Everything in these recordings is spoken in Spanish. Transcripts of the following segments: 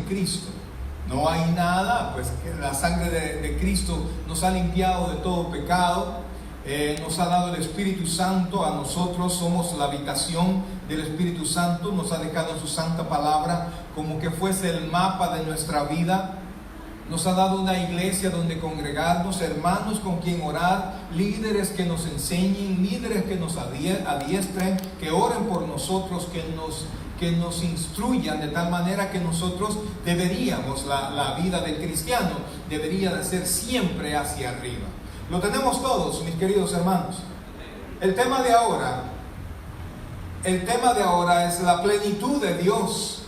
Cristo. No hay nada, pues que la sangre de Cristo nos ha limpiado de todo pecado, nos ha dado el Espíritu Santo a nosotros, somos la habitación del Espíritu Santo, nos ha dejado su santa palabra como que fuese el mapa de nuestra vida. Nos ha dado una iglesia donde congregarnos, hermanos con quien orar, líderes que nos enseñen, líderes que nos adiestren, que oren por nosotros, que nos instruyan de tal manera que nosotros deberíamos, la vida del cristiano debería de ser siempre hacia arriba. Lo tenemos todos, mis queridos hermanos. El tema de ahora es la plenitud de Dios.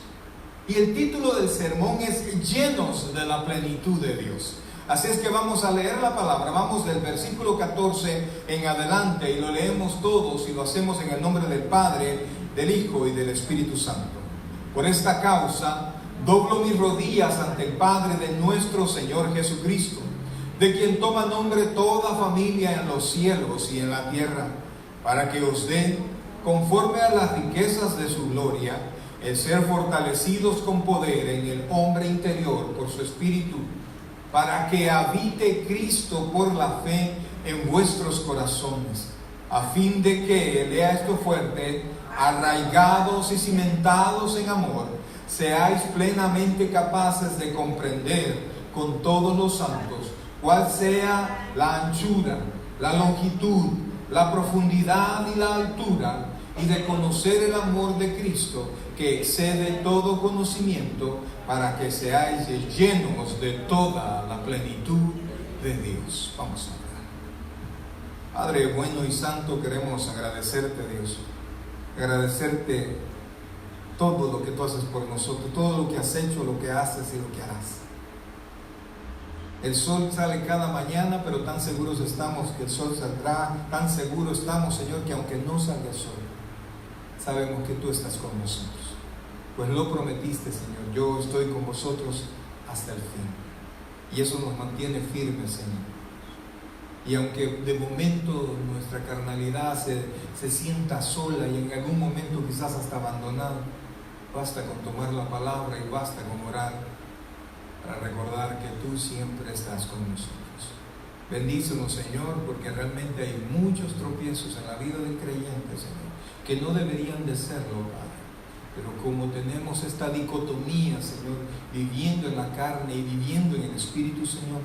Y el título del sermón es Llenos de la plenitud de Dios. Así es que vamos a leer la palabra. Vamos del versículo 14 en adelante y lo leemos todos y lo hacemos en el nombre del Padre, del Hijo y del Espíritu Santo. Por esta causa doblo mis rodillas ante el Padre de nuestro Señor Jesucristo, de quien toma nombre toda familia en los cielos y en la tierra, para que os dé, conforme a las riquezas de su gloria, el ser fortalecidos con poder en el hombre interior por su Espíritu, para que habite Cristo por la fe en vuestros corazones, a fin de que, lea esto fuerte, arraigados y cimentados en amor, seáis plenamente capaces de comprender con todos los santos cuál sea la anchura, la longitud, la profundidad y la altura, y de conocer el amor de Cristo, que excede todo conocimiento, para que seáis llenos de toda la plenitud de Dios. Vamos a orar. Padre bueno y santo, queremos agradecerte, Dios, agradecerte todo lo que tú haces por nosotros, todo lo que has hecho, lo que haces y lo que harás. El sol sale cada mañana, pero tan seguros estamos que el sol saldrá, tan seguros estamos, Señor, que aunque no salga el sol, sabemos que tú estás con nosotros. Pues lo prometiste, Señor, yo estoy con vosotros hasta el fin. Y eso nos mantiene firmes, Señor. Y aunque de momento nuestra carnalidad se sienta sola y en algún momento quizás hasta abandonada, basta con tomar la palabra y basta con orar para recordar que tú siempre estás con nosotros. Bendícenos, Señor, porque realmente hay muchos tropiezos en la vida del creyente, Señor, que no deberían de serlo, Padre. Pero como tenemos esta dicotomía, Señor, viviendo en la carne y viviendo en el Espíritu, Señor,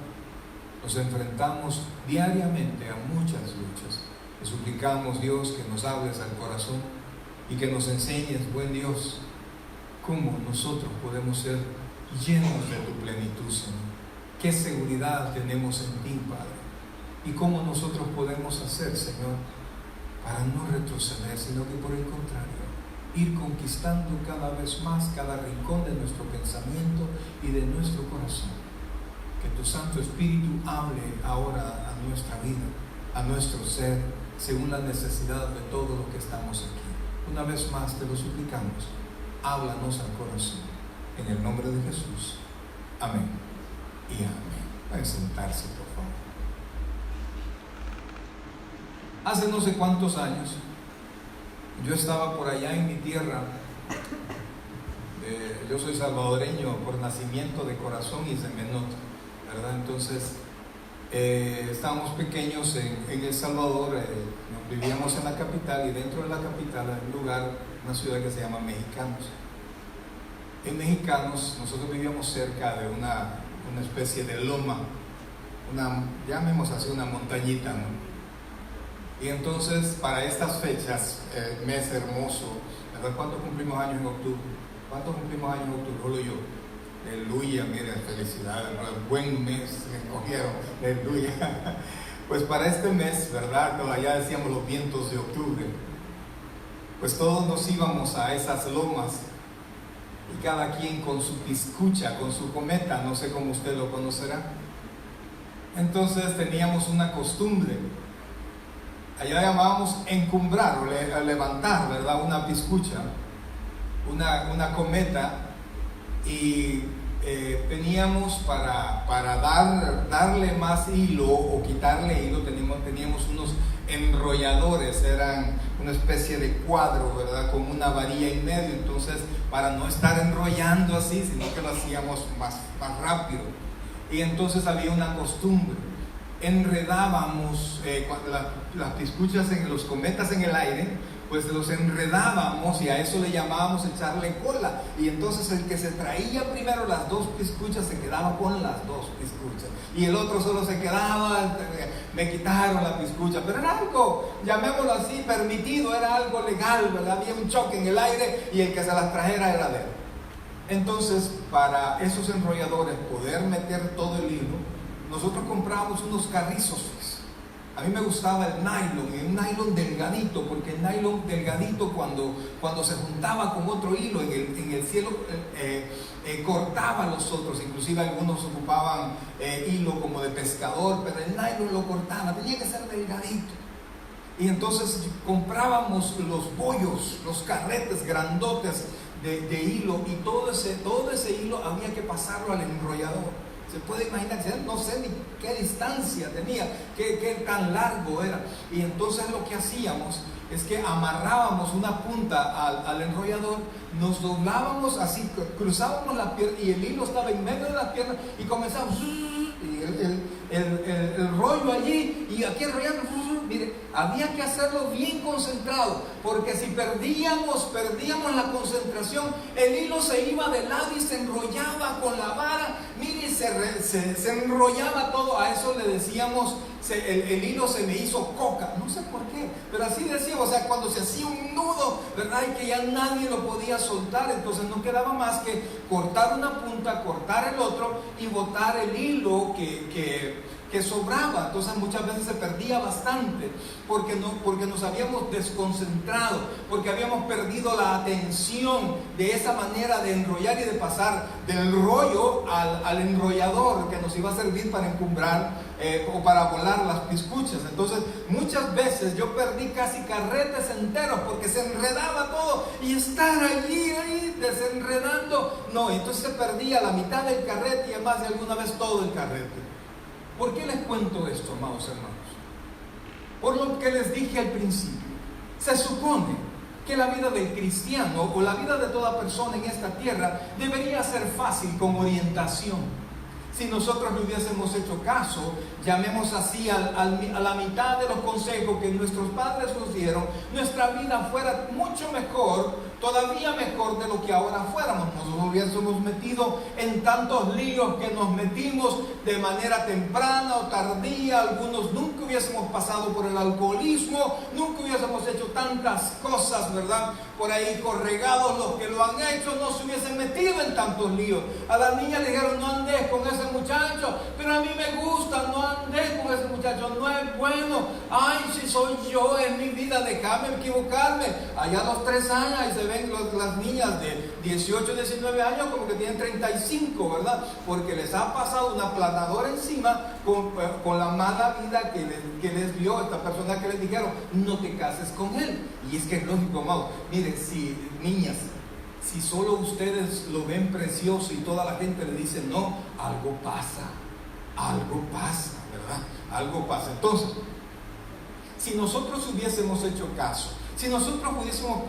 nos enfrentamos diariamente a muchas luchas. Te suplicamos, Dios, que nos hables al corazón y que nos enseñes, buen Dios, cómo nosotros podemos ser llenos de tu plenitud, Señor. Qué seguridad tenemos en ti, Padre, y cómo nosotros podemos hacer, Señor, para no retroceder, sino que por el contrario, ir conquistando cada vez más cada rincón de nuestro pensamiento y de nuestro corazón. Que tu Santo Espíritu hable ahora a nuestra vida, a nuestro ser, según la necesidad de todo lo que estamos aquí. Una vez más te lo suplicamos, háblanos al corazón. En el nombre de Jesús. Amén y amén. Pueden sentarse, por favor. Hace no sé cuántos años, yo estaba por allá en mi tierra. Yo soy salvadoreño por nacimiento, de corazón, y se me nota, ¿verdad? Entonces, estábamos pequeños en El Salvador, vivíamos en la capital, y dentro de la capital hay un lugar, una ciudad que se llama Mexicanos. En Mexicanos, nosotros vivíamos cerca de una especie de loma, llamemos así, una montañita, ¿no? Y entonces, para estas fechas, mes hermoso, ¿verdad? ¿Cuántos cumplimos años en octubre? ¿Cuántos cumplimos años en octubre? Solo yo. Aleluya, miren, felicidades, ¿verdad? Buen mes me escogieron, aleluya. Pues para este mes, ¿verdad? Todavía decíamos los vientos de octubre. Pues todos nos íbamos a esas lomas, y cada quien con su piscucha, con su cometa, no sé cómo usted lo conocerá. Entonces teníamos una costumbre, allá llamábamos encumbrar o levantar, ¿verdad? Una piscucha, una cometa, y teníamos para darle más hilo o quitarle hilo, teníamos unos enrolladores, eran una especie de cuadro, ¿verdad? Con una varilla en medio, entonces para no estar enrollando así, sino que lo hacíamos más rápido. Y entonces había una costumbre, enredábamos las piscuchas en los cometas en el aire, pues los enredábamos y a eso le llamábamos echarle cola. Y entonces el que se traía primero las dos piscuchas se quedaba con las dos piscuchas y el otro solo se quedaba, me quitaron la piscucha, pero era algo, llamémoslo así, permitido, era algo legal, ¿verdad? Había un choque en el aire y el que se las trajera era de él. Entonces, para esos enrolladores poder meter todo el hilo, nosotros comprábamos unos carrizos. A mí me gustaba el nylon, un nylon delgadito, porque el nylon delgadito cuando se juntaba con otro hilo en el cielo cortaba los otros, inclusive algunos ocupaban hilo como de pescador, pero el nylon lo cortaba, tenía que ser delgadito. Y entonces comprábamos los bollos, los carretes grandotes de hilo, y todo ese hilo había que pasarlo al enrollador. Se puede imaginar, no sé ni qué distancia tenía, qué tan largo era. Y entonces lo que hacíamos es que amarrábamos una punta al enrollador, nos doblábamos así, cruzábamos la pierna y el hilo estaba en medio de la pierna y comenzamos y el rollo allí y aquí enrollando. Mire, había que hacerlo bien concentrado, porque si perdíamos la concentración, el hilo se iba de lado y se enrollaba con la vara. Mire, se enrollaba todo. A eso le decíamos, el hilo se me hizo coca, no sé por qué, pero así decíamos. O sea, cuando se hacía un nudo, ¿verdad? Y que ya nadie lo podía soltar, entonces no quedaba más que cortar una punta, cortar el otro y botar el hilo que sobraba. Entonces muchas veces se perdía bastante porque nos habíamos desconcentrado, porque habíamos perdido la atención de esa manera de enrollar y de pasar del rollo al enrollador que nos iba a servir para encumbrar o para volar las piscuchas. Entonces muchas veces yo perdí casi carretes enteros porque se enredaba todo, y estar ahí desenredando, no, entonces se perdía la mitad del carrete y además de alguna vez todo el carrete. ¿Por qué les cuento esto, amados hermanos? Por lo que les dije al principio. Se supone que la vida del cristiano o la vida de toda persona en esta tierra debería ser fácil, con orientación. Si nosotros le hubiésemos hecho caso, llamemos así a la mitad de los consejos que nuestros padres nos dieron, nuestra vida fuera mucho mejor, todavía mejor de lo que ahora fuéramos. Nos hubiésemos metido en tantos líos que nos metimos de manera temprana o tardía. Algunos nunca hubiésemos pasado por el alcoholismo, nunca hubiésemos hecho tantas cosas, ¿verdad? Por ahí corregados los que lo han hecho no se hubiesen metido en tantos líos. A la niña le dijeron: no andes con ese muchacho, pero a mí me gusta, no andes con ese muchacho, no es bueno. Ay, si soy yo, es mi vida, déjame equivocarme. Allá a los 3 años y se ven las niñas de 18, 19 años como que tienen 35, ¿verdad? Porque les ha pasado una aplanadora encima con la mala vida que les dio esta persona que les dijeron: no te cases con él. Y es que es lógico, amado. Miren, si niñas, si solo ustedes lo ven precioso y toda la gente le dice no, algo pasa, ¿verdad? Algo pasa. Entonces, si nosotros hubiésemos hecho caso, si nosotros hubiésemos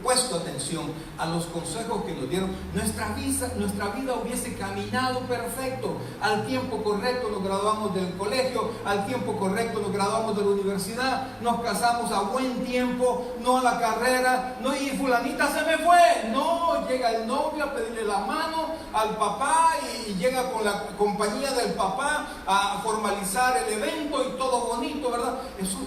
puesto atención a los consejos que nos dieron, nuestra vida hubiese caminado perfecto. Al tiempo correcto nos graduamos del colegio, al tiempo correcto nos graduamos de la universidad, nos casamos a buen tiempo, no a la carrera, no, y fulanita se me fue, no, llega el novio a pedirle la mano al papá y llega con la compañía del papá a formalizar el evento y todo bonito, ¿verdad? Eso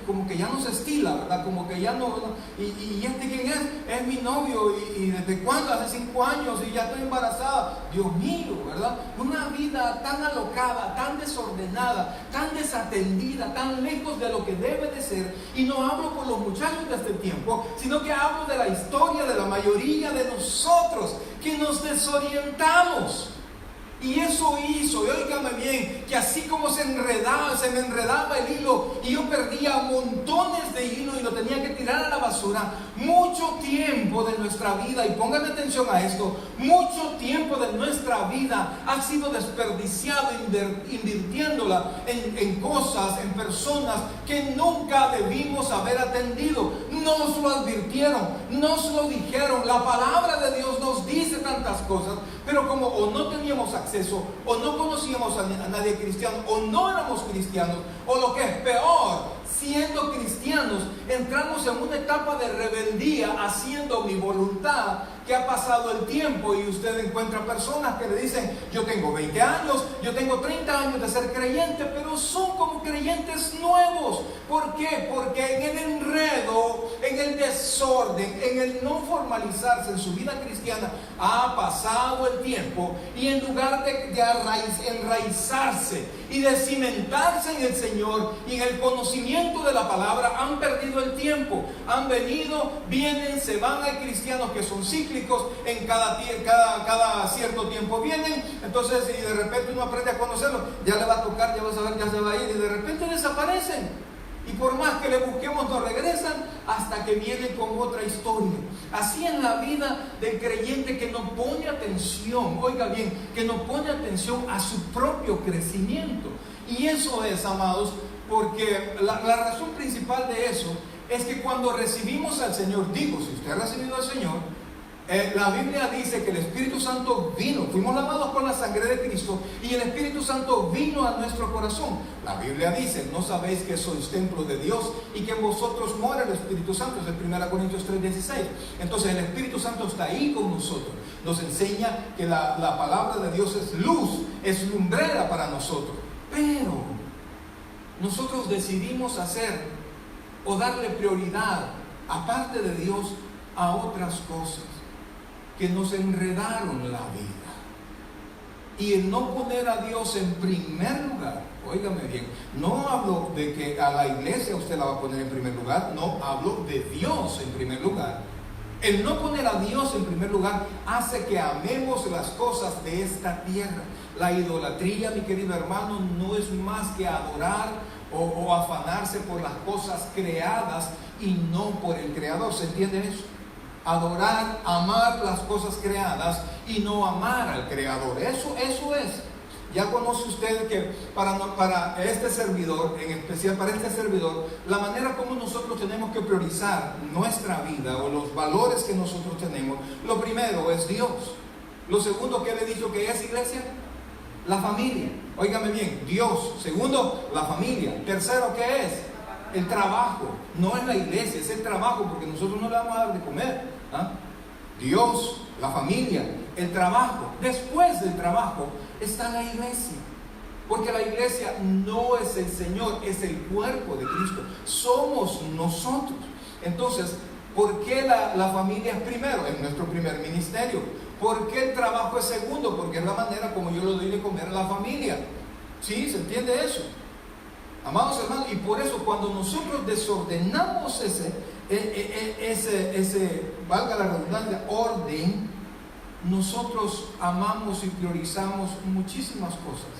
como que ya no se estila, ¿verdad? Como que ya no, ¿verdad? ¿Y este quién es? Es mi novio. ¿Y desde cuándo? Hace 5 años y ya estoy embarazada. Dios mío, ¿verdad? Una vida tan alocada, tan desordenada, tan desatendida, tan lejos de lo que debe de ser. Y no hablo por los muchachos de este tiempo, sino que hablo de la historia de la mayoría de nosotros, que nos desorientamos. Y eso hizo, y óigame bien, que así como se me enredaba el hilo y yo perdía montones de hilo y lo tenía que tirar a la basura, mucho tiempo de nuestra vida, y pónganme atención a esto, mucho tiempo de nuestra nuestra vida ha sido desperdiciada invirtiéndola en cosas, en personas que nunca debimos haber atendido. Nos lo advirtieron, nos lo dijeron. La palabra de Dios nos dice tantas cosas, pero como o no teníamos acceso, o no conocíamos a nadie cristiano, o no éramos cristianos, o lo que es peor, siendo cristianos, entramos en una etapa de rebeldía, haciendo mi voluntad, que ha pasado el tiempo y usted encuentra personas que le dicen: yo tengo 20 años, yo tengo 30 años de ser creyente, pero son como creyentes nuevos. ¿Por qué? Porque en el enredo, en el desorden, en el no formalizarse en su vida cristiana, ha pasado el tiempo, y en lugar de enraizarse y de cimentarse en el Señor y en el conocimiento de la palabra, han perdido el tiempo. Han venido, vienen, se van. Hay cristianos que son cíclicos, en cada cierto tiempo vienen. Entonces, y de repente uno aprende a conocerlo, ya le va a tocar, ya va a saber, ya se va a ir, y de repente desaparecen. Y por más que le busquemos, no regresan, hasta que vienen con otra historia. Así es la vida del creyente que no pone atención, oiga bien, que no pone atención a su propio crecimiento. Y eso es, amados, porque la razón principal de eso es que cuando recibimos al Señor, digo, si usted ha recibido al Señor, la Biblia dice que el Espíritu Santo vino, fuimos lavados con la sangre de Cristo, y el Espíritu Santo vino a nuestro corazón. La Biblia dice: ¿no sabéis que sois templo de Dios y que en vosotros mora el Espíritu Santo? Es el 1 Corintios 3:16. Entonces el Espíritu Santo está ahí con nosotros. Nos enseña que la palabra de Dios es luz, es lumbrera para nosotros. Pero nosotros decidimos hacer o darle prioridad, aparte de Dios, a otras cosas que nos enredaron la vida. Y el no poner a Dios en primer lugar, óigame bien, no hablo de que a la iglesia usted la va a poner en primer lugar, no, hablo de Dios en primer lugar. El no poner a Dios en primer lugar hace que amemos las cosas de esta tierra. La idolatría, mi querido hermano, no es más que adorar o afanarse por las cosas creadas y no por el Creador. ¿Se entiende eso? Adorar, amar las cosas creadas y no amar al Creador. Eso es. Ya conoce usted que para este servidor, en especial para este servidor, la manera como nosotros tenemos que priorizar nuestra vida o los valores que nosotros tenemos, lo primero es Dios. Lo segundo que le he dicho que es, iglesia, la familia. Óigame bien, Dios. Segundo, la familia. Tercero, ¿qué es? El trabajo. No es la iglesia, es el trabajo, porque nosotros no le vamos a dar de comer. Dios, la familia, el trabajo. Después del trabajo está la iglesia, porque la iglesia no es el Señor, es el cuerpo de Cristo, somos nosotros. Entonces, ¿por qué la familia es primero? Es nuestro primer ministerio. ¿Por qué el trabajo es segundo? Porque es la manera como yo le doy de comer a la familia. ¿Sí? ¿Se entiende eso? Amados hermanos, y por eso cuando nosotros desordenamos ese, valga la redundancia, orden, nosotros amamos y priorizamos muchísimas cosas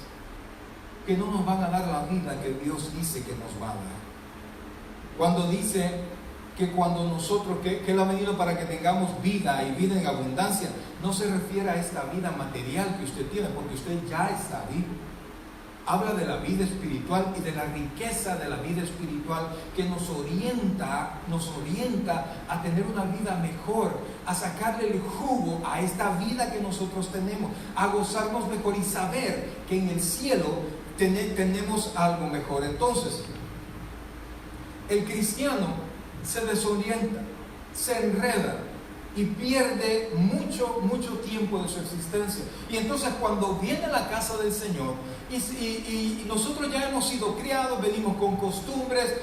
que no nos van a dar la vida que Dios dice que nos va a dar. Cuando dice que cuando nosotros, que Él ha venido para que tengamos vida y vida en abundancia, no se refiere a esta vida material que usted tiene, porque usted ya está vivo. Habla de la vida espiritual y de la riqueza de la vida espiritual que nos orienta a tener una vida mejor, a sacarle el jugo a esta vida que nosotros tenemos, a gozarnos mejor y saber que en el cielo tenemos algo mejor. Entonces, el cristiano se desorienta, se enreda y pierde mucho tiempo de su existencia. Y entonces cuando viene a la casa del Señor y nosotros ya hemos sido criados, venimos con costumbres,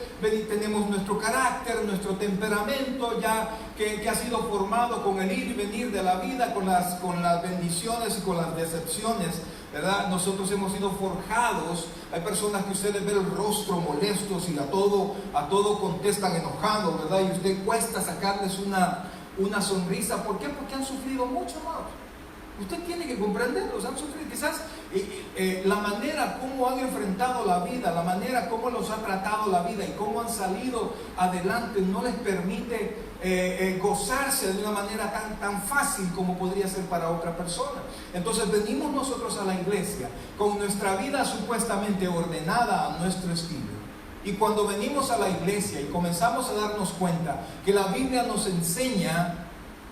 tenemos nuestro carácter, nuestro temperamento ya que ha sido formado con el ir y venir de la vida, con las bendiciones y con las decepciones, ¿verdad? Nosotros hemos sido forjados. Hay personas que ustedes ven el rostro molestos y a todo contestan enojados, ¿verdad? Y usted cuesta sacarles una sonrisa. ¿Por qué? Porque han sufrido mucho, amados. Usted tiene que comprenderlos, han sufrido. Quizás la manera como han enfrentado la vida, la manera como los ha tratado la vida y cómo han salido adelante no les permite gozarse de una manera tan fácil como podría ser para otra persona. Entonces venimos nosotros a la iglesia con nuestra vida supuestamente ordenada a nuestro estilo. Y cuando venimos a la iglesia y comenzamos a darnos cuenta que la Biblia nos enseña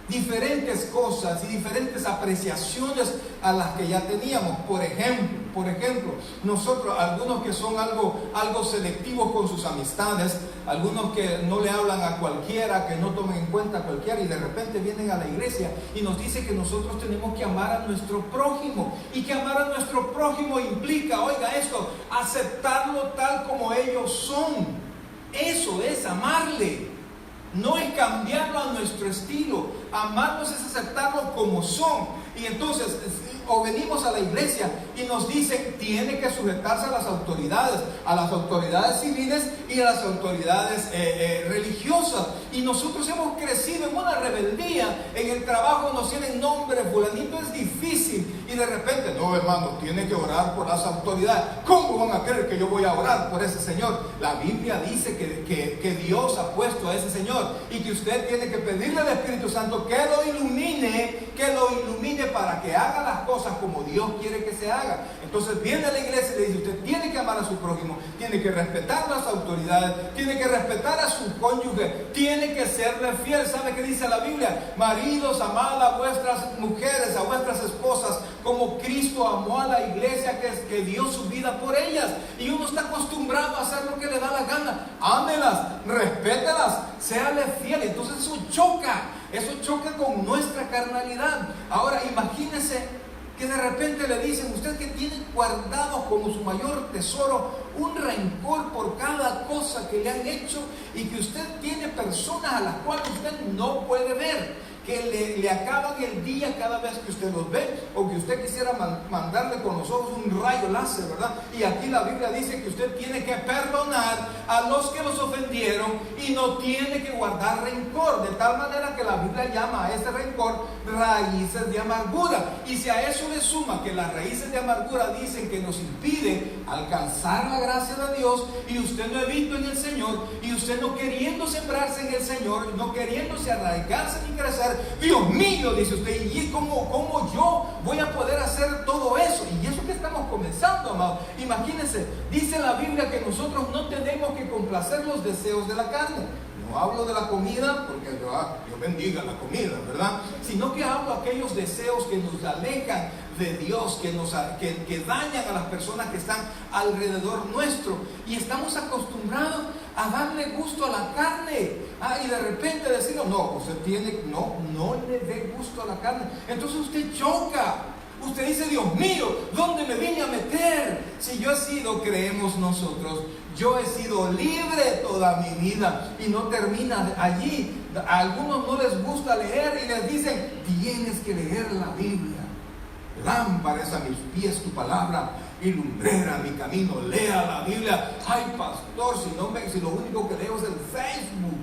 diferentes cosas y diferentes apreciaciones a las que ya teníamos. Por ejemplo, nosotros, algunos que son algo selectivos con sus amistades, algunos que no le hablan a cualquiera, que no tomen en cuenta a cualquiera, y de repente vienen a la iglesia y nos dicen que nosotros tenemos que amar a nuestro prójimo, y que amar a nuestro prójimo implica, oiga esto, aceptarlo tal como ellos son. Eso es amarle. No es cambiarlo a nuestro estilo. Amarlos es aceptarlo como son. Y entonces, o venimos a la iglesia y nos dicen, tiene que sujetarse a las autoridades civiles y a las autoridades religiosas. Y nosotros hemos crecido en una rebeldía. En el trabajo nos tienen nombre, fulanito es difícil. Y de repente, no hermano, tiene que orar por las autoridades. ¿Cómo van a creer que yo voy a orar por ese señor? La Biblia dice que Dios ha puesto a ese señor y que usted tiene que pedirle al Espíritu Santo que lo ilumine para que haga las cosas como Dios quiere que se haga. Entonces viene a la iglesia y le dice, usted tiene que amar a su prójimo, tiene que respetar las autoridades, tiene que respetar a su cónyuge, tiene que serle fiel. ¿Sabe qué dice la Biblia? Maridos, amad a vuestras mujeres, a vuestras esposas, como Cristo amó a la iglesia, que dio su vida por ellas. Y uno está acostumbrado a hacer lo que le da la gana. Ámelas, respételas, séale fiel. Entonces eso choca con nuestra carnalidad. Ahora imagínese que de repente le dicen, usted que tiene guardado como su mayor tesoro un rencor por cada cosa que le han hecho, y que usted tiene personas a las cuales usted no puede ver, que le acaban el día cada vez que usted los ve, o que usted quisiera mandarle con los ojos un rayo láser, ¿verdad? Y aquí la Biblia dice que usted tiene que perdonar a los que los ofendieron y no tiene que guardar rencor, de tal manera que la Biblia llama a ese rencor raíces de amargura. Y si a eso le suma que las raíces de amargura dicen que nos impiden alcanzar la gracia de Dios, y usted no ha visto en el Señor, y usted no queriendo sembrarse en el Señor, no queriéndose arraigarse ni crecer, Dios mío, dice usted, ¿y cómo yo voy a poder hacer todo eso? Y eso que estamos comenzando, amado. Imagínense, dice la Biblia que nosotros no tenemos que complacer los deseos de la carne. No hablo de la comida, porque Dios bendiga la comida, ¿verdad? Sino que hablo de aquellos deseos que nos alejan de Dios, que dañan a las personas que están alrededor nuestro. Y estamos acostumbrados a darle gusto a la carne. Y de repente decimos, no, usted no le dé gusto a la carne. Entonces usted choca. Usted dice, Dios mío, ¿dónde me vine a meter? Si yo he sido, creemos nosotros, yo he sido libre toda mi vida, y no termina allí. A algunos no les gusta leer y les dicen, tienes que leer la Biblia. Lámpara es a mis pies tu palabra y lumbrera mi camino. Lea la Biblia. Ay, pastor, si lo único que leo es el Facebook,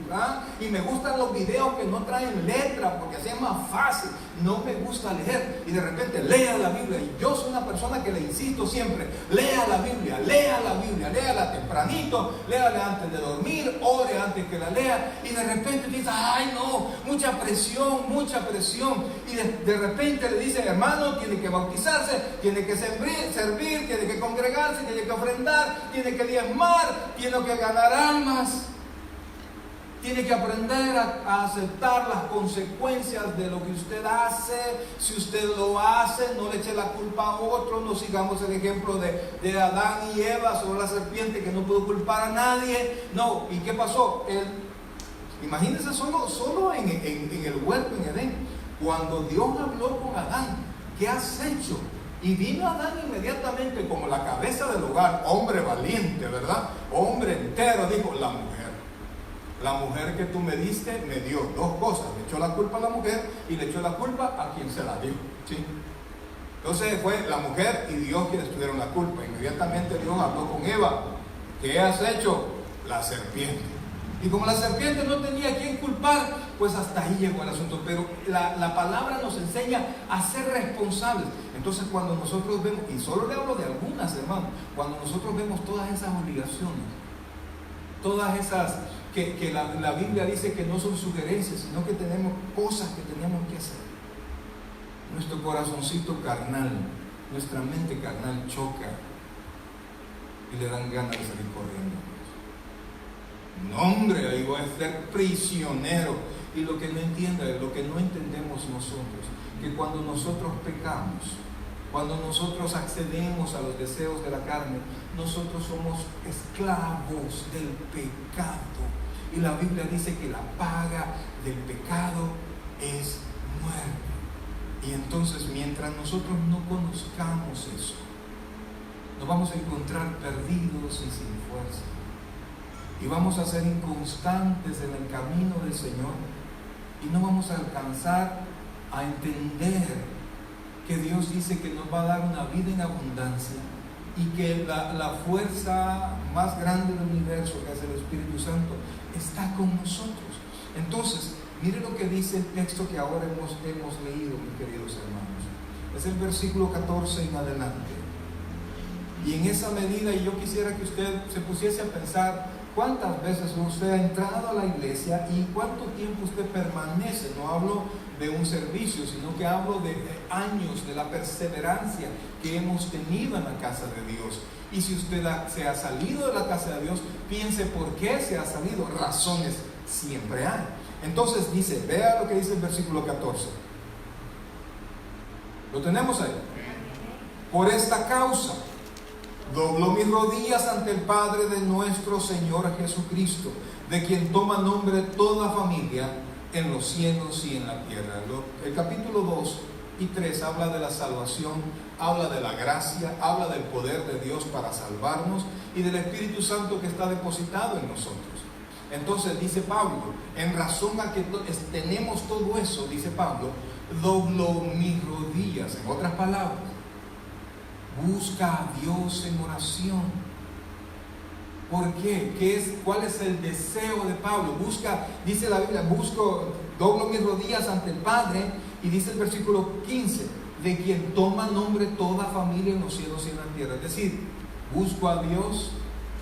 y me gustan los videos que no traen letra porque así es más fácil. No me gusta leer. Y de repente lea la Biblia. Y yo soy una persona que le insisto siempre, lea la Biblia, léala tempranito, léala antes de dormir, ore antes que la lea. Y de repente dice, ay no, mucha presión. Y de repente le dicen, hermano, tiene que bautizarse, tiene que servir, tiene que congregarse, tiene que ofrendar, tiene que diezmar, tiene que ganar almas. Tiene que aprender a aceptar las consecuencias de lo que usted hace. Si usted lo hace, no le eche la culpa a otro. No sigamos el ejemplo de Adán y Eva sobre la serpiente, que no pudo culpar a nadie. No, ¿y qué pasó? Imagínense solo en el huerto, en Edén, cuando Dios habló con Adán, ¿qué has hecho? Y vino Adán inmediatamente como la cabeza del hogar, hombre valiente, ¿verdad? Hombre entero, dijo, la mujer que tú me diste me dio dos cosas. Le echó la culpa a la mujer y le echó la culpa a quien se la dio, ¿sí? Entonces fue la mujer y Dios quienes tuvieron la culpa. Inmediatamente Dios habló con Eva. ¿Qué has hecho? La serpiente. Y como la serpiente no tenía a quien culpar, pues hasta ahí llegó el asunto. Pero la palabra nos enseña a ser responsables. Entonces cuando nosotros vemos, y solo le hablo de algunas, hermanos, cuando nosotros vemos todas esas obligaciones, todas esas que la Biblia dice que no son sugerencias, sino que tenemos cosas que tenemos que hacer, nuestro corazoncito carnal, nuestra mente carnal choca y le dan ganas de salir corriendo. No, hombre, ahí voy a ser prisionero. Y lo que no entiende, lo que no entendemos nosotros, que cuando nosotros pecamos, cuando nosotros accedemos a los deseos de la carne, nosotros somos esclavos del pecado. Y la Biblia dice que la paga del pecado es muerte. Y entonces, mientras nosotros no conozcamos eso, nos vamos a encontrar perdidos y sin fuerza. Y vamos a ser inconstantes en el camino del Señor. Y no vamos a alcanzar a entender que Dios dice que nos va a dar una vida en abundancia. Y que la fuerza más grande del universo, que es el Espíritu Santo, está con nosotros. Entonces, mire lo que dice el texto que ahora hemos leído, mis queridos hermanos. Es el versículo 14 en adelante. Y en esa medida, y yo quisiera que usted se pusiese a pensar cuántas veces usted ha entrado a la iglesia y cuánto tiempo usted permanece. No hablo de un servicio, sino que hablo de años, de la perseverancia que hemos tenido en la casa de Dios. Y si usted se ha salido de la casa de Dios, piense por qué se ha salido. Razones siempre hay. Entonces dice, vea lo que dice el versículo 14. ¿Lo tenemos ahí? Por esta causa doblo mis rodillas ante el Padre de nuestro Señor Jesucristo, de quien toma nombre toda familia en los cielos y en la tierra. El capítulo 2 y 3 habla de la salvación, habla de la gracia, habla del poder de Dios para salvarnos y del Espíritu Santo que está depositado en nosotros. Entonces dice Pablo, en razón a que tenemos todo eso, dice Pablo, doblo mis rodillas. En otras palabras, busca a Dios en oración. ¿Por qué? ¿Cuál es el deseo de Pablo? Dice la Biblia, doblo mis rodillas ante el Padre, y dice el versículo 15, de quien toma nombre toda familia en los cielos y en la tierra. Es decir, busco a Dios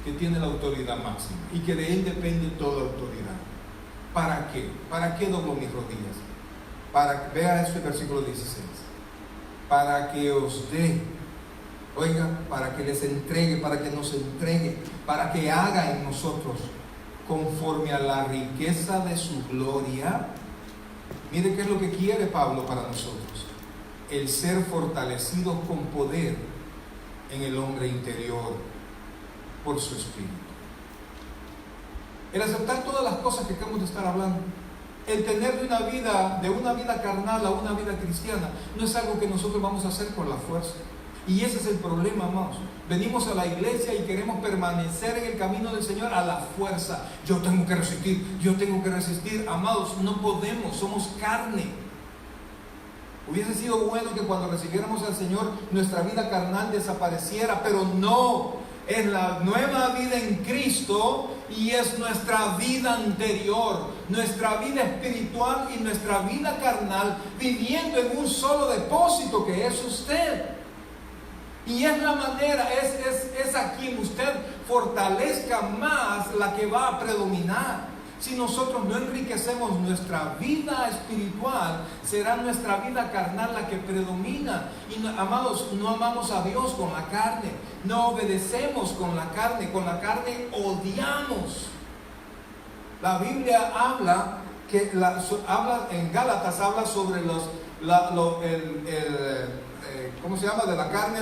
que tiene la autoridad máxima y que de Él depende toda autoridad. ¿Para qué? ¿Para qué doblo mis rodillas? Vea este versículo 16. Para que os dé, para que les entregue, para que nos entregue, para que haga en nosotros conforme a la riqueza de su gloria. Mire qué es lo que quiere Pablo para nosotros: el ser fortalecidos con poder en el hombre interior por su espíritu. El aceptar todas las cosas que acabamos de estar hablando, el tener de una vida carnal a una vida cristiana, no es algo que nosotros vamos a hacer por la fuerza. Y ese es el problema, amados. Venimos a la iglesia y queremos permanecer en el camino del Señor a la fuerza. Yo tengo que resistir. Amados, no podemos, somos carne. Hubiese sido bueno que cuando recibiéramos al Señor nuestra vida carnal desapareciera, pero no. Es la nueva vida en Cristo y es nuestra vida anterior, nuestra vida espiritual y nuestra vida carnal viviendo en un solo depósito que es usted. Y es la manera, es a quien usted fortalezca más la que va a predominar. Si nosotros no enriquecemos nuestra vida espiritual, será nuestra vida carnal la que predomina. Y amados, no amamos a Dios con la carne, no obedecemos con la carne odiamos. La Biblia habla en Gálatas habla sobre ¿cómo se llama? De la carne,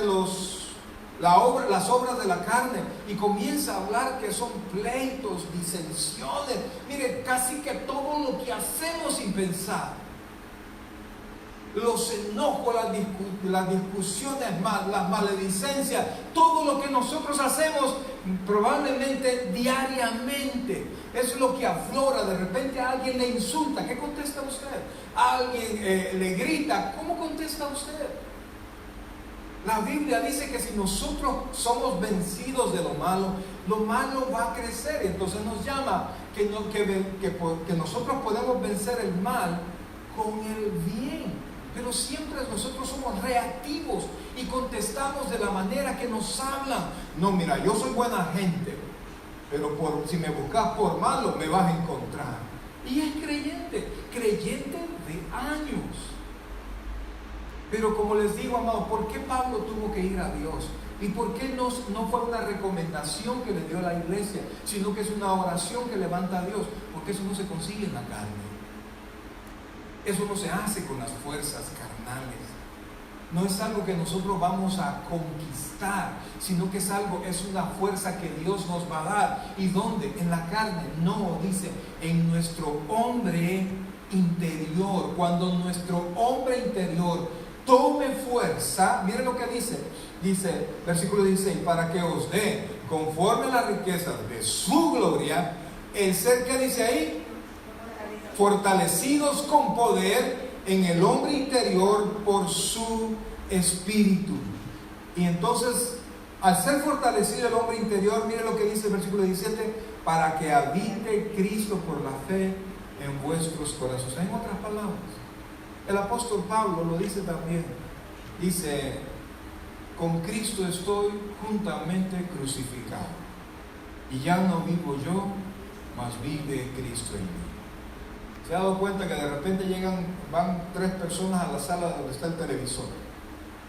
las obras de la carne, y comienza a hablar que son pleitos, disensiones. Mire, casi que todo lo que hacemos sin pensar, los enojos, las discusiones, las maledicencias, todo lo que nosotros hacemos probablemente diariamente, es lo que aflora. De repente a alguien le insulta, ¿qué contesta usted? A alguien le grita, ¿cómo contesta usted? La Biblia dice que si nosotros somos vencidos de lo malo va a crecer. Entonces nos llama que nosotros podemos vencer el mal con el bien. Pero siempre nosotros somos reactivos y contestamos de la manera que nos hablan. No, mira, yo soy buena gente, pero si me buscas por malo, me vas a encontrar. Y es creyente de años. Pero como les digo, amados, ¿por qué Pablo tuvo que ir a Dios? ¿Y por qué no fue una recomendación que le dio la iglesia, sino que es una oración que levanta a Dios? Porque eso no se consigue en la carne. Eso no se hace con las fuerzas carnales. No es algo que nosotros vamos a conquistar, sino que es una fuerza que Dios nos va a dar. ¿Y dónde? En la carne. No, dice, en nuestro hombre interior. Cuando nuestro hombre interior tome fuerza, miren lo que dice. Dice, versículo 16, para que os dé, conforme a las riquezas de su gloria, el ser que dice ahí, fortalecidos con poder en el hombre interior por su espíritu. Y entonces, al ser fortalecido el hombre interior, mire lo que dice el versículo 17, para que habite Cristo por la fe en vuestros corazones. En otras palabras, el apóstol Pablo lo dice también. Dice, con Cristo estoy juntamente crucificado, y ya no vivo yo, mas vive Cristo en mí. ¿Se ha dado cuenta que de repente van 3 personas a la sala donde está el televisor?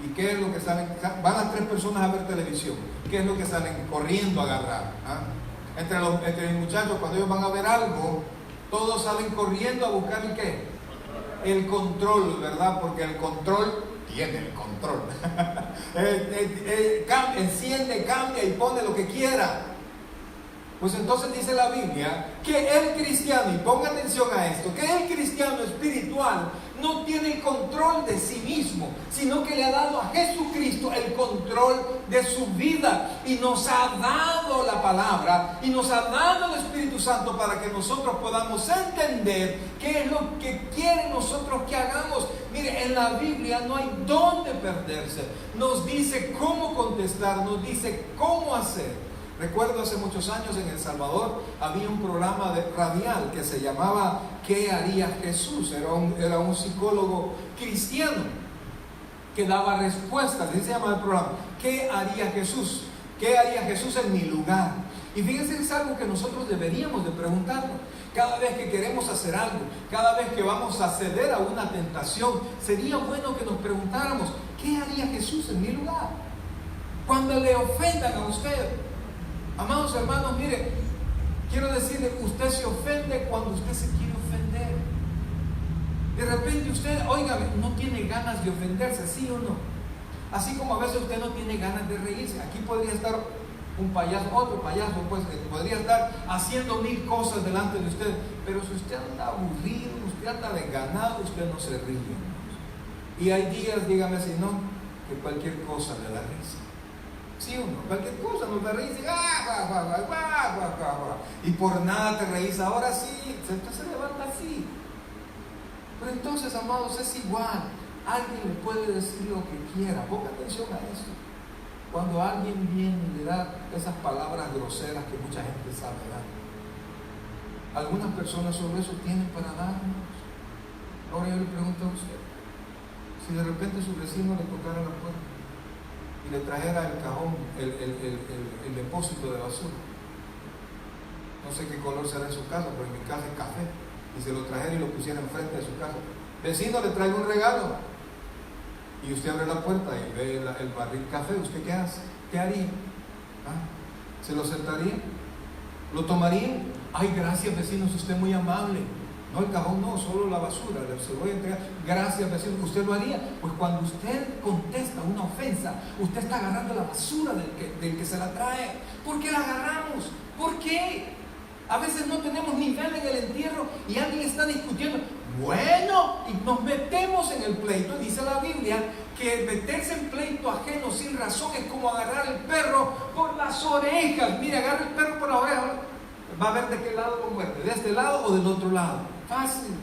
¿Y qué es lo que salen? Van las 3 personas a ver televisión. ¿Qué es lo que salen corriendo a agarrar? Entre los muchachos, cuando ellos van a ver algo, todos salen corriendo a buscar el ¿qué? El control, ¿verdad? Porque el control tiene el control. Enciende, cambia y pone lo que quiera. Pues entonces dice la Biblia que el cristiano, y ponga atención a esto, que el cristiano espiritual no tiene el control de sí mismo, sino que le ha dado a Jesucristo el control de su vida, y nos ha dado la palabra y nos ha dado el Espíritu Santo para que nosotros podamos entender qué es lo que quiere nosotros que hagamos. Mire, en la Biblia no hay dónde perderse, nos dice cómo contestar, nos dice cómo hacer. Recuerdo hace muchos años en El Salvador había un programa radial que se llamaba ¿Qué haría Jesús? Era un psicólogo cristiano que daba respuestas. Así se llama el programa. ¿Qué haría Jesús? ¿Qué haría Jesús en mi lugar? Y fíjense, es algo que nosotros deberíamos de preguntarnos. Cada vez que queremos hacer algo, cada vez que vamos a ceder a una tentación, sería bueno que nos preguntáramos, ¿qué haría Jesús en mi lugar? Cuando le ofendan a usted. Amados hermanos, mire, quiero decirle, usted se ofende cuando usted se quiere ofender. De repente usted, óigame, no tiene ganas de ofenderse, ¿sí o no? Así como a veces usted no tiene ganas de reírse. Aquí podría estar un payaso, otro payaso, pues podría estar haciendo 1000 cosas delante de usted, pero si usted anda aburrido, usted anda desganado, usted no se ríe. Y hay días, dígame si no, que cualquier cosa le da risa. ¿Sí o no? Cualquier cosa nos da risa y por nada te reís. Ahora sí, entonces se levanta así. Pero entonces, amados, es igual. Alguien le puede decir lo que quiera. Ponga atención a eso. Cuando alguien viene y le da esas palabras groseras que mucha gente sabe dar, algunas personas sobre eso tienen para darnos. Ahora yo le pregunto a usted, si de repente su vecino le tocara la puerta y le trajera el cajón, el depósito de basura, no sé qué color será en su casa, pero en mi casa es café, y se lo trajera y lo pusiera enfrente de su casa, vecino, le traigo un regalo, y usted abre la puerta y ve el barril café, ¿usted qué hace? ¿Qué haría? ¿Se lo sentaría? ¿Lo tomaría? Ay, gracias vecino, usted es muy amable. No, el cajón no, solo la basura, se lo voy a entregar. Gracias vecino, ¿usted lo haría? Pues cuando usted contesta una ofensa, usted está agarrando la basura del que se la trae. ¿Por qué la agarramos? ¿Por qué? A veces no tenemos nivel en el entierro y alguien está discutiendo. Bueno, y nos metemos en el pleito. Dice la Biblia que meterse en pleito ajeno sin razón es como agarrar el perro por las orejas. Mire, agarra el perro por la oreja, va a ver de qué lado lo muerde, de este lado o del otro lado. Fácil.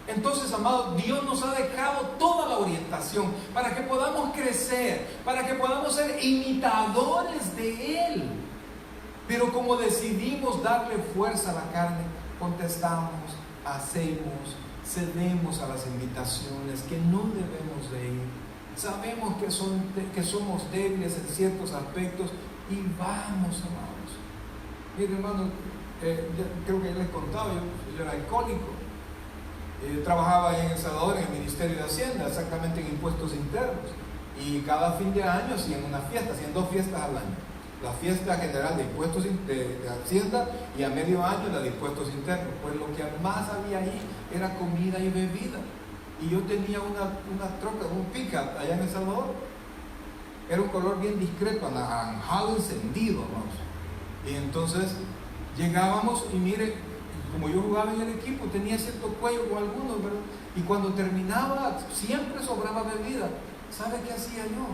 Entonces, amados, Dios nos ha dejado toda la orientación para que podamos crecer, para que podamos ser imitadores de Él. Pero como decidimos darle fuerza a la carne, contestamos, hacemos, cedemos a las invitaciones que no debemos de ir. Sabemos que somos débiles en ciertos aspectos y vamos, amados. Mire, hermano, creo que ya les contaba, yo era alcohólico. Trabajaba ahí en El Salvador en el Ministerio de Hacienda, exactamente en impuestos internos. Y cada fin de año hacían una fiesta, hacían 2 fiestas al año. La fiesta general de impuestos de Hacienda y a medio año la de impuestos internos. Pues lo que más había ahí era comida y bebida. Y yo tenía una troca, un pick-up allá en El Salvador. Era un color bien discreto, anaranjado encendido, vamos. Y entonces llegábamos y mire, como yo jugaba en el equipo, tenía cierto cuello con algunos, ¿verdad? Y cuando terminaba, siempre sobraba bebida. ¿Sabe qué hacía yo?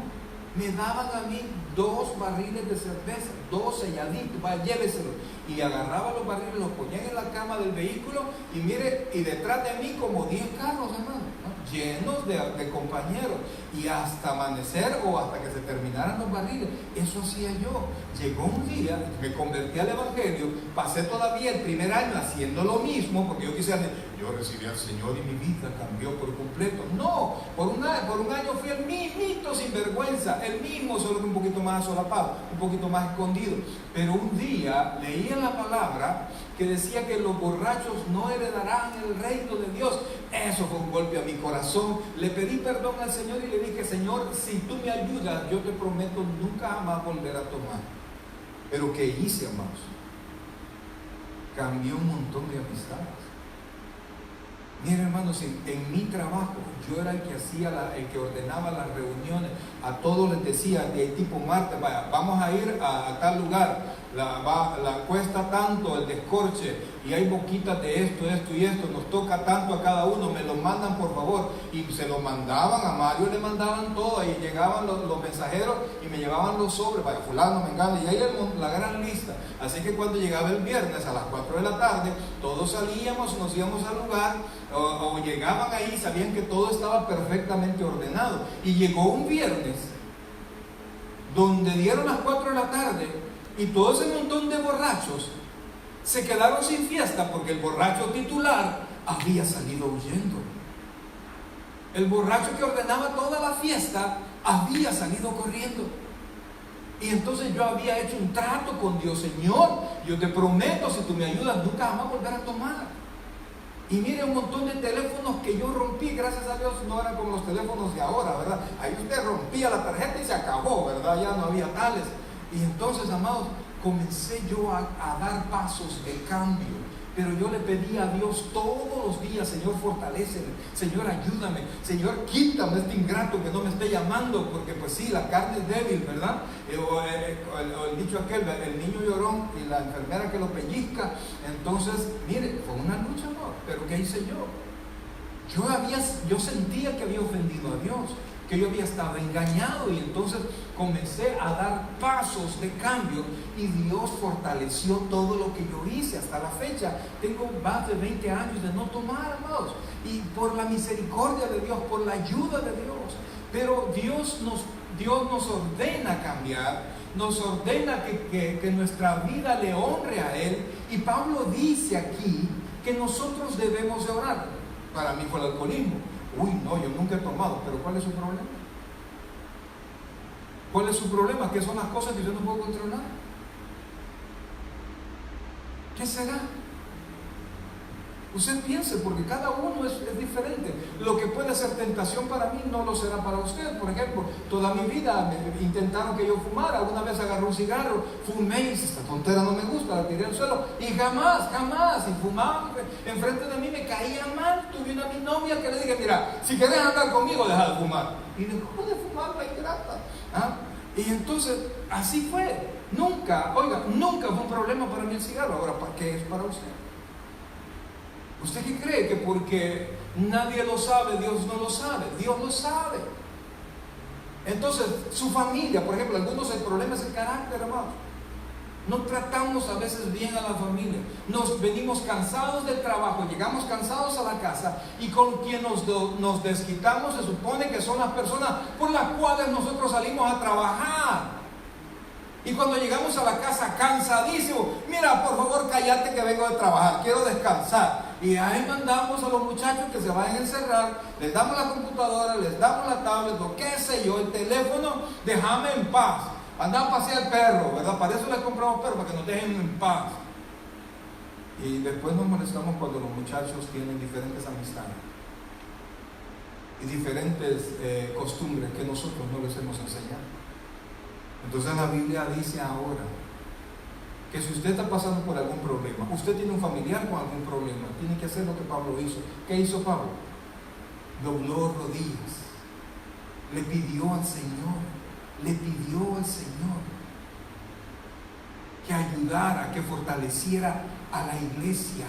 Me daban a mí 2 barriles de cerveza, 2 selladitos, vaya, lléveselo. Y agarraba los barriles, los ponían en la cama del vehículo y mire, y detrás de mí como 10 carros, hermano, ¿no? Llenos de compañeros. Y hasta amanecer o hasta que se terminaran los barriles. Eso hacía yo. Llegó un día, me convertí al Evangelio, pasé todavía el primer año haciendo lo mismo, porque yo quise hacer, yo recibí al Señor y mi vida cambió por completo. No, por un año fui el mismito sin vergüenza, el mismo, solo que un poquito más solapado, un poquito más escondido. Pero un día leí en la palabra que decía que los borrachos no heredarán el reino de Dios. Eso fue un golpe a mi corazón. Le pedí perdón al Señor y le dije, Señor, si tú me ayudas, yo te prometo nunca más volver a tomar. Pero ¿qué hice, amados? Cambié un montón de amistades. Miren, hermanos, en mi trabajo yo era el que hacía, el que ordenaba las reuniones. A todos les decía, de tipo martes, vaya, vamos a ir a tal lugar, la cuesta tanto el descorche y hay boquitas de esto y esto, nos toca tanto a cada uno, me lo mandan por favor. Y se lo mandaban, a Mario le mandaban todo, y llegaban los mensajeros y me llevaban los sobres, vaya, fulano, mengano, y ahí la gran lista. Así que cuando llegaba el viernes a las 4 de la tarde, todos salíamos, nos íbamos al lugar, o llegaban ahí, sabían que todo estaba perfectamente ordenado. Y llegó un viernes donde dieron las 4 de la tarde y todo ese montón de borrachos se quedaron sin fiesta porque el borracho titular había salido huyendo. El borracho que ordenaba toda la fiesta había salido corriendo. Y entonces yo había hecho un trato con Dios. Señor, yo te prometo, si tú me ayudas, nunca jamás volver a tomar. Y mire, un montón de teléfonos que yo rompí, gracias a Dios no eran como los teléfonos de ahora, ¿verdad? Ahí usted rompía la tarjeta y se acabó, ¿verdad? Ya no había tales. Y entonces, amados, comencé yo a dar pasos de cambio. Pero yo le pedí a Dios todos los días, Señor, fortaléceme, Señor, ayúdame, Señor, quítame este ingrato que no me esté llamando, porque pues sí, la carne es débil, ¿verdad? O el dicho aquel, el niño llorón y la enfermera que lo pellizca. Entonces, mire, fue una lucha, ¿no? Pero ¿qué hice yo? Yo sentía que había ofendido a Dios, que yo había estado engañado, y entonces comencé a dar pasos de cambio y Dios fortaleció todo lo que yo hice hasta la fecha. Tengo más de 20 años de no tomar, amados, y por la misericordia de Dios, por la ayuda de Dios. Pero Dios nos ordena cambiar, nos ordena que nuestra vida le honre a Él, y Pablo dice aquí que nosotros debemos de orar. Para mí fue el alcoholismo. Uy, no, yo nunca he tomado, pero ¿cuál es su problema? ¿Cuál es su problema? ¿Qué son las cosas que yo no puedo controlar? ¿Qué será? Usted piense, porque cada uno es diferente. Lo que puede ser tentación para mí no lo será para usted. Por ejemplo, toda mi vida me intentaron que yo fumara. Una vez agarré un cigarro, fumé y dije, esta tontera no me gusta, la tiré al suelo. Y jamás, y fumaba enfrente de mí, me caía mal. Tuve una mi novia que le dije, mira, si querés andar conmigo, deja de fumar. Y dejó de fumar la ingrata. Y entonces, así fue. Nunca fue un problema para mí el cigarro. Ahora, ¿para qué es para usted? ¿Usted qué cree? Que porque nadie lo sabe, Dios no lo sabe. Dios lo sabe. Entonces, su familia, por ejemplo, algunos el problema es el carácter, hermanos. No tratamos a veces bien a la familia. Nos venimos cansados del trabajo, llegamos cansados a la casa, y con quien nos desquitamos se supone que son las personas por las cuales nosotros salimos a trabajar. Y cuando llegamos a la casa cansadísimo, mira, por favor, cállate que vengo de trabajar, quiero descansar. Y ahí mandamos a los muchachos que se vayan a encerrar, les damos la computadora, les damos la tablet, o qué sé yo, el teléfono, déjame en paz. Andan a pasear el perro, ¿verdad? Para eso les compramos perros, para que nos dejen en paz. Y después nos molestamos cuando los muchachos tienen diferentes amistades y diferentes costumbres que nosotros no les hemos enseñado. Entonces la Biblia dice ahora que si usted está pasando por algún problema, usted tiene un familiar con algún problema, tiene que hacer lo que Pablo hizo. ¿Qué hizo Pablo? Dobló rodillas, le pidió al Señor que ayudara, que fortaleciera a la iglesia,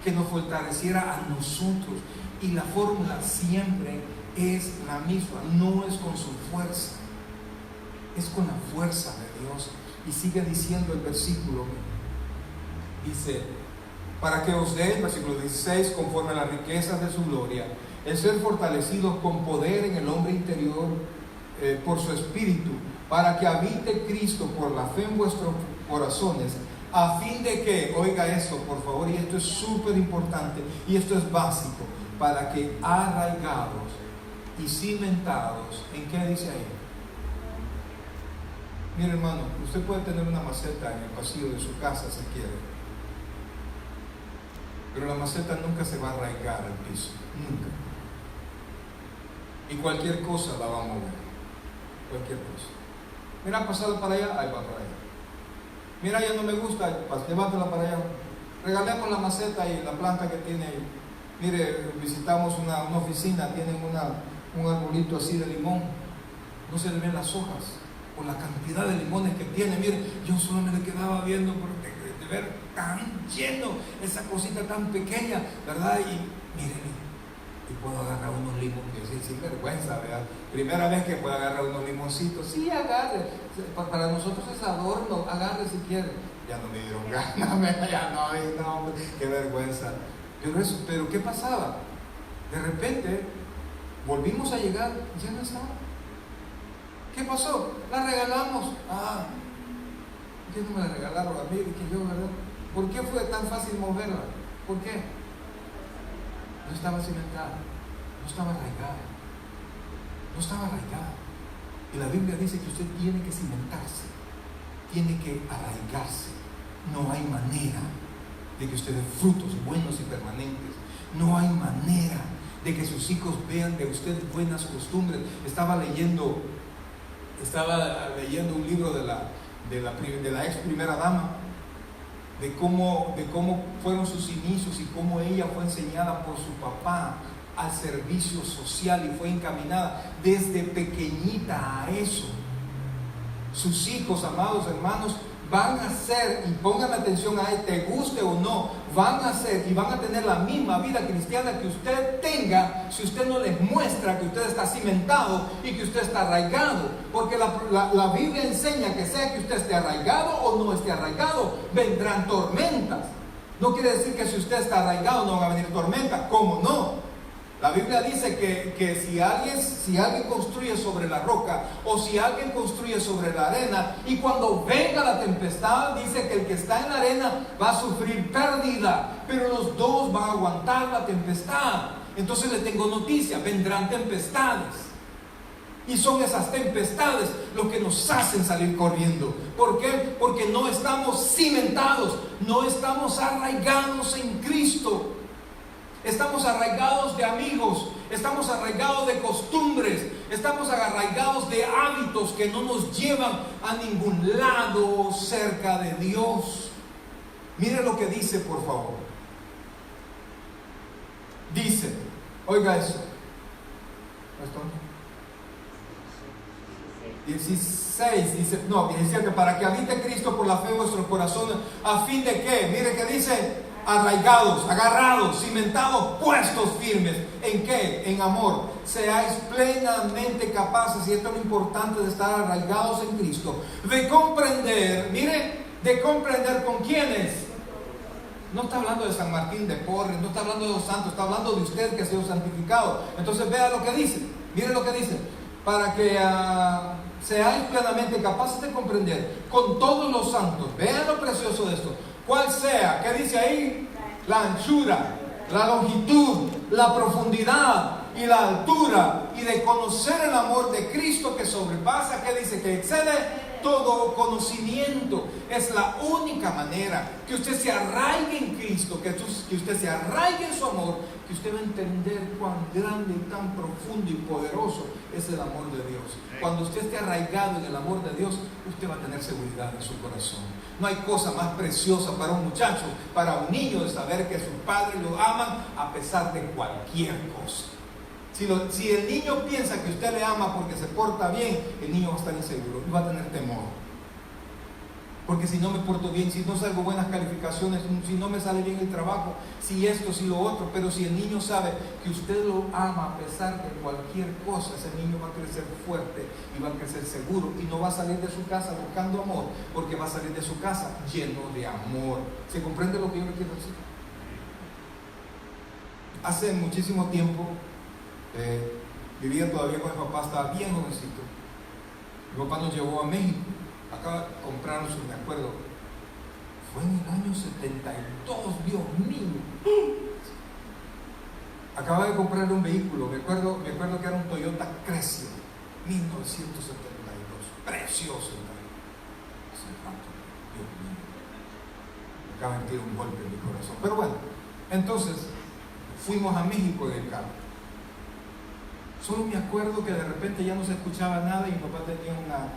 que nos fortaleciera a nosotros. Y la fórmula siempre es la misma, no es con su fuerza, es con la fuerza de Dios. Y sigue diciendo el versículo, dice, para que os dé, versículo 16, conforme a las riquezas de su gloria, el ser fortalecidos con poder en el hombre interior por su espíritu, para que habite Cristo por la fe en vuestros corazones, a fin de que, oiga esto por favor, y esto es súper importante, y esto es básico, para que arraigados y cimentados, ¿en qué dice ahí? Mire hermano, usted puede tener una maceta en el pasillo de su casa si quiere, pero la maceta nunca se va a arraigar al piso, nunca. Y cualquier cosa la va a mover, cualquier cosa. Mira, pasado para allá, ahí va para allá. Mira, ya no me gusta, llévatela para allá. Regalemos la maceta y la planta que tiene ahí. Mire, visitamos una oficina, tienen un arbolito así de limón, no se le ven las hojas por la cantidad de limones que tiene. Mire, yo solo me le quedaba viendo porque de ver tan lleno esa cosita tan pequeña, ¿verdad? Y mire, y puedo agarrar unos limones, sin vergüenza, ¿verdad? Primera vez que puedo agarrar unos limoncitos, sí, agarre, para nosotros es adorno, agarre si quiere. Ya no me dieron ganas, ya no, qué vergüenza. Pero ¿qué pasaba? De repente volvimos a llegar, ya no estaba. ¿Qué pasó? La regalamos. ¿Por qué no me la regalaron a mí? Que yo, ¿verdad? ¿Por qué fue tan fácil moverla? ¿Por qué? No estaba cimentada, no estaba arraigada, no estaba arraigada. Y la Biblia dice que usted tiene que cimentarse, tiene que arraigarse. No hay manera de que usted dé frutos buenos y permanentes. No hay manera de que sus hijos vean de usted buenas costumbres. Estaba leyendo un libro de la ex primera dama, de cómo fueron sus inicios y cómo ella fue enseñada por su papá al servicio social y fue encaminada desde pequeñita a eso. Sus hijos, amados hermanos, van a ser, y pongan atención a él, te guste o no, van a ser y van a tener la misma vida cristiana que usted tenga si usted no les muestra que usted está cimentado y que usted está arraigado. Porque la Biblia enseña que sea que usted esté arraigado o no esté arraigado, vendrán tormentas. No quiere decir que si usted está arraigado no van a venir tormentas. ¿Cómo no? La Biblia dice que si alguien construye sobre la roca o si alguien construye sobre la arena, y cuando venga la tempestad, dice que el que está en la arena va a sufrir pérdida, pero los dos van a aguantar la tempestad. Entonces le tengo noticia, vendrán tempestades. Y son esas tempestades lo que nos hacen salir corriendo. ¿Por qué? Porque no estamos cimentados, no estamos arraigados en Cristo. Estamos arraigados de amigos, estamos arraigados de costumbres, estamos arraigados de hábitos que no nos llevan a ningún lado cerca de Dios. Mire lo que dice, por favor. Dice, oiga eso. 16 dice, no, 17, para que habite Cristo por la fe en vuestros corazones, a fin de que, mire que dice, arraigados, agarrados, cimentados, puestos firmes. ¿En qué? En amor. Seáis plenamente capaces, y esto es lo importante de estar arraigados en Cristo, de comprender, mire, de comprender con quiénes. No está hablando de San Martín de Porres, no está hablando de los santos, está hablando de usted que ha sido santificado. Entonces vea lo que dice, mire lo que dice, para que seáis plenamente capaces de comprender con todos los santos. Vean lo precioso de esto. Cuál sea, ¿qué dice ahí? La anchura, la longitud, la profundidad y la altura, y de conocer el amor de Cristo que sobrepasa, que dice que excede todo conocimiento. Es la única manera que usted se arraigue en Cristo, que usted se arraigue en su amor, que usted va a entender cuán grande y tan profundo y poderoso es el amor de Dios. Cuando usted esté arraigado en el amor de Dios, usted va a tener seguridad en su corazón. No hay cosa más preciosa para un muchacho, para un niño, de saber que sus padres lo aman a pesar de cualquier cosa. Si el niño piensa que usted le ama porque se porta bien, el niño va a estar inseguro y va a tener temor. Porque si no me porto bien, si no salgo buenas calificaciones, si no me sale bien el trabajo, si esto, si lo otro. Pero si el niño sabe que usted lo ama a pesar de cualquier cosa, ese niño va a crecer fuerte y va a crecer seguro y no va a salir de su casa buscando amor, porque va a salir de su casa lleno de amor. ¿Se comprende lo que yo le quiero decir? Hace muchísimo tiempo vivía todavía con mi papá, estaba bien jovencito. Mi papá nos llevó a México. Acaba de comprarnos, me acuerdo, fue en el año 72, Dios mío. Acaba de comprar un vehículo, me acuerdo que era un Toyota Cressida 1972, precioso. Hace rato, Dios mío, me acaba de tirar un golpe en mi corazón. Pero bueno, entonces fuimos a México en el carro. Solo me acuerdo que de repente ya no se escuchaba nada y mi papá tenía una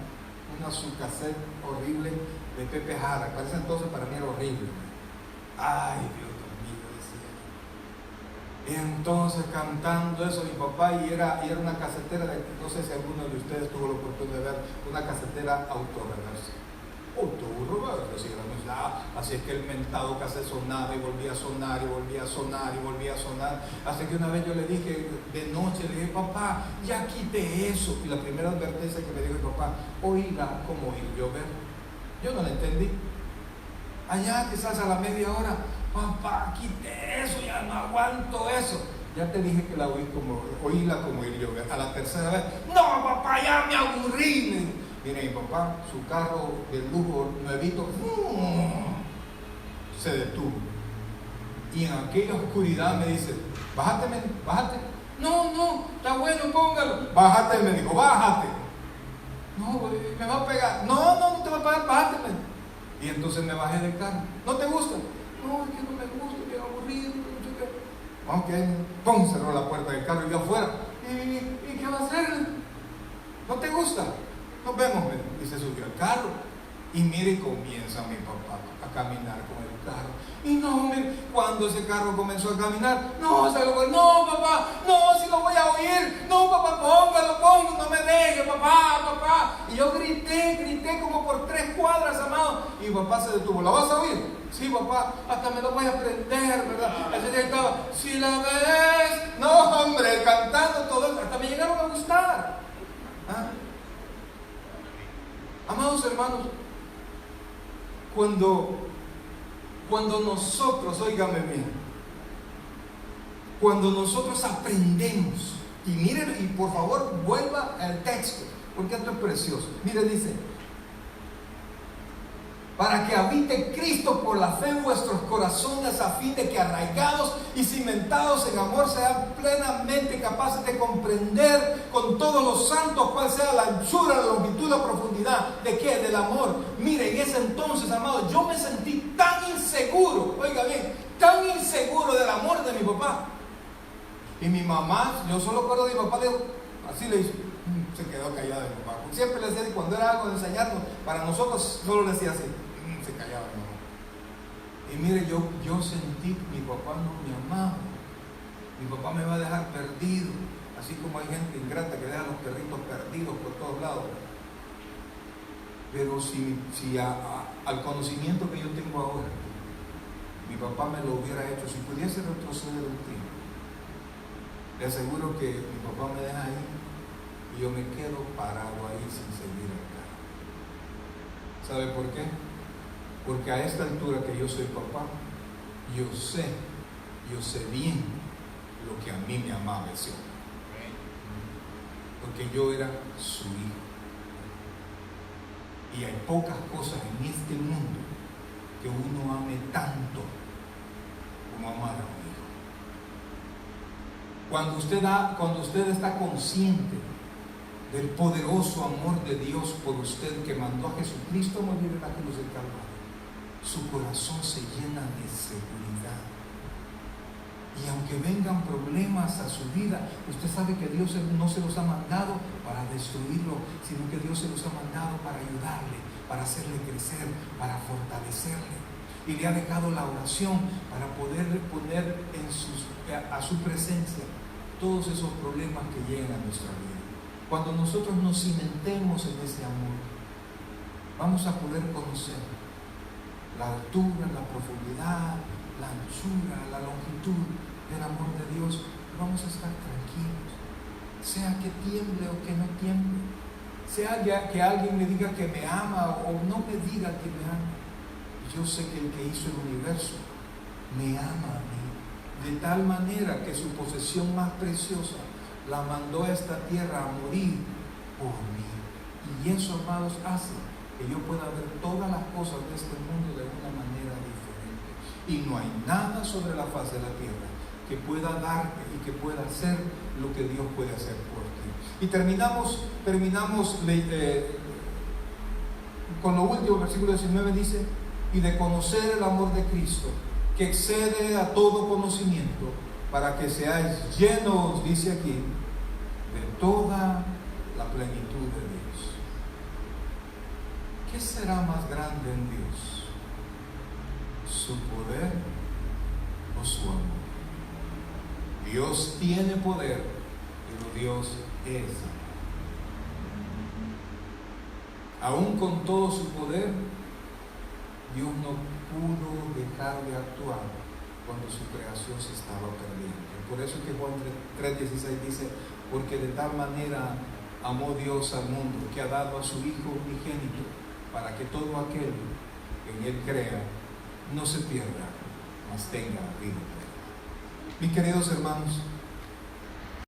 su cassette horrible de Pepe Jara. Para ese entonces para mí era horrible. Ay, Dios mío, decía. Y entonces cantando eso mi papá, y era una casetera de, no sé si alguno de ustedes tuvo la oportunidad de ver, una casetera autorreversa. Así es que el mentado cassette sonaba y volvía a sonar y volvía a sonar y volvía a sonar, hasta que una vez yo le dije de noche, le dije, papá, ya quite eso. Y la primera advertencia que me dijo mi papá, oiga como oír llover. Yo no la entendí. Allá quizás a la media hora, papá, quite eso, ya no aguanto eso. Ya te dije que la oíla como oír llover. A la tercera vez, no papá, ya me aburrí. Mire, mi papá, su carro de lujo nuevito, se detuvo. Y en aquella oscuridad me dice, bájate. No, está bueno, póngalo. Bájate, me dijo, bájate. No, me va a pegar. No te va a pegar, bájate. Y entonces me bajé del carro. ¿No te gusta? No, es que no me gusta, que aburrido. Ok, pum, cerró la puerta del carro y yo afuera. ¿Y qué va a hacer? ¿No te gusta? Nos vemos, y se subió al carro. Y mire, comienza mi papá a caminar con el carro. Y no, mire, cuando ese carro comenzó a caminar, no papá, no, si lo voy a oír, no papá, póngalo, no me deje, papá. Y yo grité como por 3 cuadras, amado. Y mi papá se detuvo. ¿La vas a oír? Sí, papá, hasta me lo voy a aprender, ¿verdad? Ese día estaba, si la ves, no, hombre, cantando todo eso, hasta me llegaron a gustar. ¿Ah? Amados hermanos, cuando nosotros, óigame bien, cuando nosotros aprendemos, y miren, y por favor vuelva al texto, porque esto es precioso. Mire, dice, para que habite Cristo por la fe en vuestros corazones, a fin de que arraigados y cimentados en amor sean plenamente capaces de comprender con todos los santos cuál sea la anchura, la longitud, la profundidad. ¿De qué? Del amor. Mire, en ese entonces, amado, yo me sentí tan inseguro, oiga bien, tan inseguro del amor de mi papá. Y mi mamá, yo solo recuerdo de mi papá, así le hizo, se quedó callada de mi papá. Siempre le decía, cuando era algo de enseñarnos, para nosotros solo le decía así. Se callaba mi mamá. Y mire, yo sentí que mi papá no me amaba. Mi papá me va a dejar perdido, así como hay gente ingrata que deja a los perritos perdidos por todos lados. Pero si al conocimiento que yo tengo ahora, mi papá me lo hubiera hecho, si pudiese retroceder un tiempo, le aseguro que mi papá me deja ahí y yo me quedo parado ahí sin seguir acá. ¿Sabe por qué? Porque a esta altura que yo soy papá, yo sé bien lo que a mí me amaba ese hombre. Porque yo era su hijo. Y hay pocas cosas en este mundo que uno ame tanto como amar a un hijo. Cuando usted está consciente del poderoso amor de Dios por usted, que mandó a Jesucristo a morir en la cruz del Calvario, su corazón se llena de seguridad. Y aunque vengan problemas a su vida, usted sabe que Dios no se los ha mandado para destruirlo, sino que Dios se los ha mandado para ayudarle, para hacerle crecer, para fortalecerle. Y le ha dejado la oración para poder poner a su presencia todos esos problemas que llegan a nuestra vida. Cuando nosotros nos cimentemos en ese amor, vamos a poder conocer la altura, la profundidad, la anchura, la longitud del amor de Dios. Vamos a estar tranquilos, sea que tiemble o que no tiemble, sea que alguien me diga que me ama o no me diga que me ama. Yo sé que el que hizo el universo me ama a mí, de tal manera que su posesión más preciosa la mandó a esta tierra a morir por mí. Y eso, amados, hace que yo pueda ver todas las cosas de este mundo de una manera diferente. Y no hay nada sobre la faz de la tierra que pueda darte y que pueda hacer lo que Dios puede hacer por ti. Y terminamos con lo último, versículo 19 dice: y de conocer el amor de Cristo, que excede a todo conocimiento, para que seáis llenos, dice aquí, de toda la plenitud de Dios. ¿Qué será más grande en Dios? ¿Su poder o su amor? Dios tiene poder, pero Dios es amor. Aún con todo su poder, Dios no pudo dejar de actuar cuando su creación se estaba perdiendo. Por eso que Juan 3:16 dice: porque de tal manera amó Dios al mundo, que ha dado a su Hijo unigénito, para que todo aquel que en Él crea no se pierda, mas tenga vida eterna. Mis queridos hermanos,